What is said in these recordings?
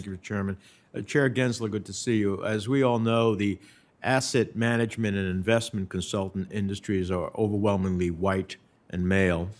Thank you, Chairman. Chair Gensler, good to see you. As we all know, the asset management and investment consultant industries are overwhelmingly white and male.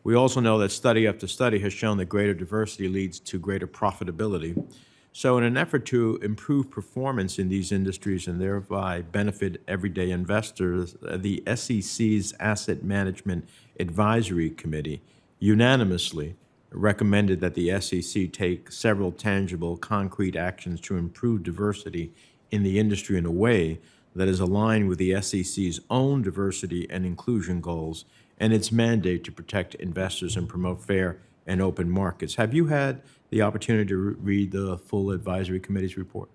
We also know that study after study has shown that greater diversity leads to greater profitability. So in an effort to improve performance in these industries and thereby benefit everyday investors, the SEC's Asset Management Advisory Committee unanimously recommended that the SEC take several tangible, concrete actions to improve diversity in the industry in a way that is aligned with the SEC's own diversity and inclusion goals and its mandate to protect investors and promote fair and open markets. Have you had the opportunity to read the full advisory committee's report?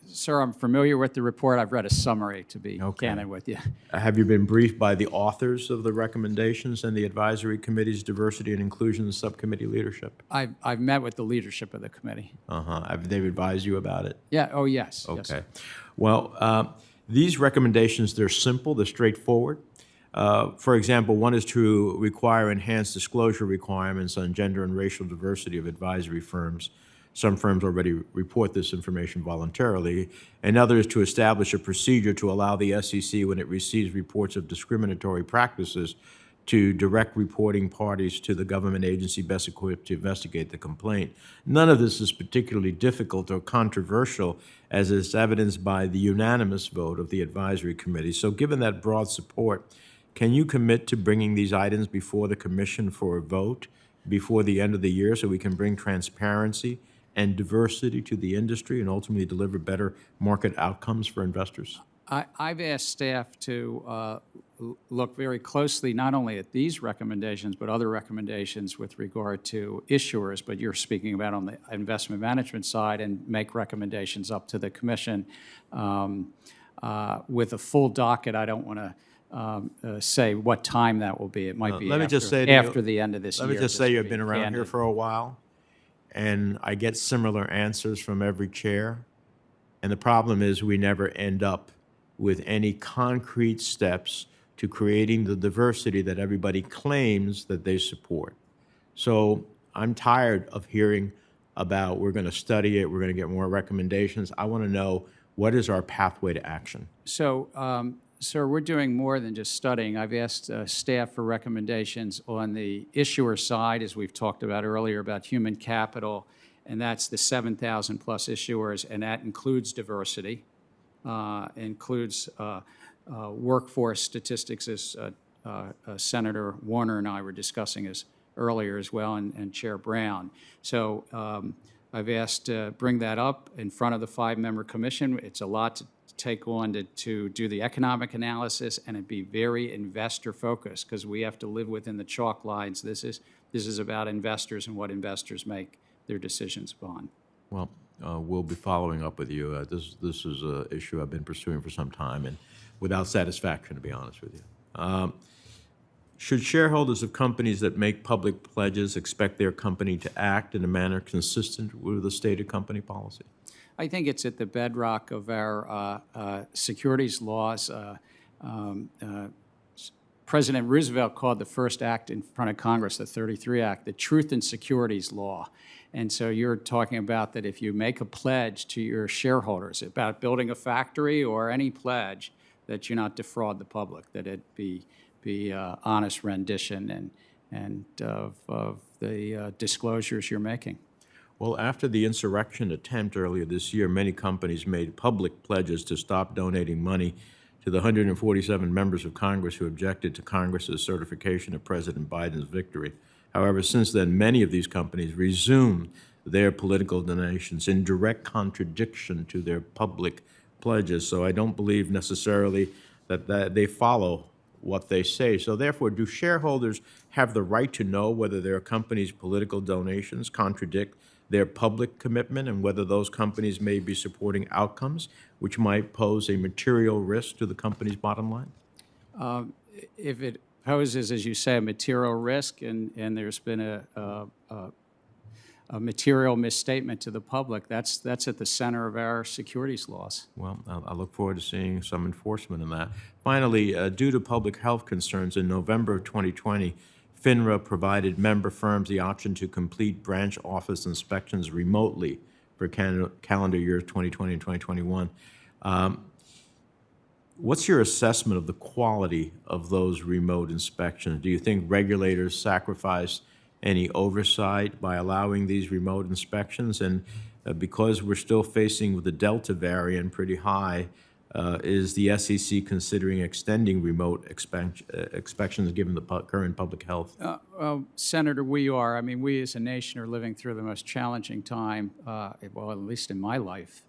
Sir, I'm familiar with the report. I've read a summary, to be Okay. candid with you. Have you been briefed by the authors of the recommendations and the advisory committee's diversity and inclusion subcommittee leadership? I've met with the leadership of the committee. Have they advised you about it? Yeah. Oh, yes. Okay. Yes. Well, these recommendations, they're simple, they're straightforward. For example, one is to require enhanced disclosure requirements on gender and racial diversity of advisory firms. Some firms already report this information voluntarily. Another is to establish a procedure to allow the SEC, when it receives reports of discriminatory practices, to direct reporting parties to the government agency best equipped to investigate the complaint. None of this is particularly difficult or controversial, as is evidenced by the unanimous vote of the advisory committee. So given that broad support, can you commit to bringing these items before the commission for a vote before the end of the year so we can bring transparency and diversity to the industry and ultimately deliver better market outcomes for investors? I've asked staff to look very closely not only at these recommendations, but other recommendations with regard to issuers, but you're speaking about on the investment management side, and make recommendations up to the commission. With a full docket, I don't want to say what time that will be. It might be after the end of this year. Let me just say you've been around here for a while, and I get similar answers from every chair. And the problem is we never end up with any concrete steps to creating the diversity that everybody claims that they support. So I'm tired of hearing about we're going to study it, we're going to get more recommendations. I want to know, what is our pathway to action? So, sir, we're doing more than just studying. I've asked staff for recommendations on the issuer side, as we've talked about earlier, about human capital, and that's the 7,000 plus issuers, and that includes diversity, includes workforce statistics, as Senator Warner and I were discussing earlier as well, and Chair Brown. So I've asked to bring that up in front of the 5-member commission. It's a lot to take on to do the economic analysis, and it'd be very investor focused, because we have to live within the chalk lines. This is about investors and what investors make their decisions upon. Well, we'll be following up with you. This is an issue I've been pursuing for some time, and without satisfaction, to be honest with you. Should shareholders of companies that make public pledges expect their company to act in a manner consistent with the stated company policy? I think it's at the bedrock of our securities laws. President Roosevelt called the first act in front of Congress, the 33 Act, the Truth in Securities Law. And so you're talking about that if you make a pledge to your shareholders about building a factory or any pledge, that you not defraud the public, that it be honest rendition and of the disclosures you're making. Well, after the insurrection attempt earlier this year, many companies made public pledges to stop donating money to the 147 members of Congress who objected to Congress's certification of President Biden's victory. However, since then, many of these companies resumed their political donations in direct contradiction to their public pledges. So I don't believe necessarily that they follow what they say. So therefore, do shareholders have the right to know whether their company's political donations contradict their public commitment, and whether those companies may be supporting outcomes which might pose a material risk to the company's bottom line? If it poses, as you say, a material risk, and there's been a material misstatement to the public, that's at the center of our securities laws. Well, I look forward to seeing some enforcement in that. Finally, due to public health concerns, in November of 2020, FINRA provided member firms the option to complete branch office inspections remotely for calendar years 2020 and 2021. What's your assessment of the quality of those remote inspections? Do you think regulators sacrifice any oversight by allowing these remote inspections? And because we're still facing with the Delta variant pretty high, is the SEC considering extending remote inspections given the current public health? Well, Senator, we are. I mean, we as a nation are living through the most challenging time, well, at least in my life,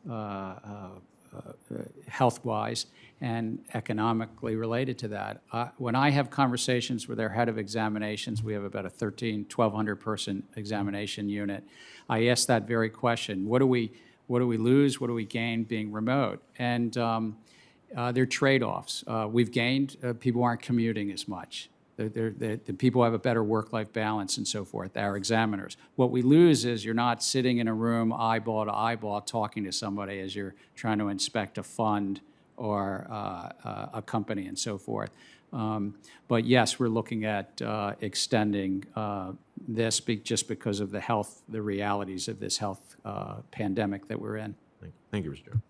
health-wise and economically related to that. When I have conversations with our head of examinations, we have about a 1,200 person examination unit. I ask that very question: what do we lose? What do we gain being remote? And they're trade-offs. We've gained people aren't commuting as much. The people have a better work-life balance and so forth, our examiners. What we lose is you're not sitting in a room eyeball to eyeball talking to somebody as you're trying to inspect a fund or a company and so forth. But yes, we're looking at extending this just because of the realities of this health pandemic that we're in. Thank you, Mr. Chair.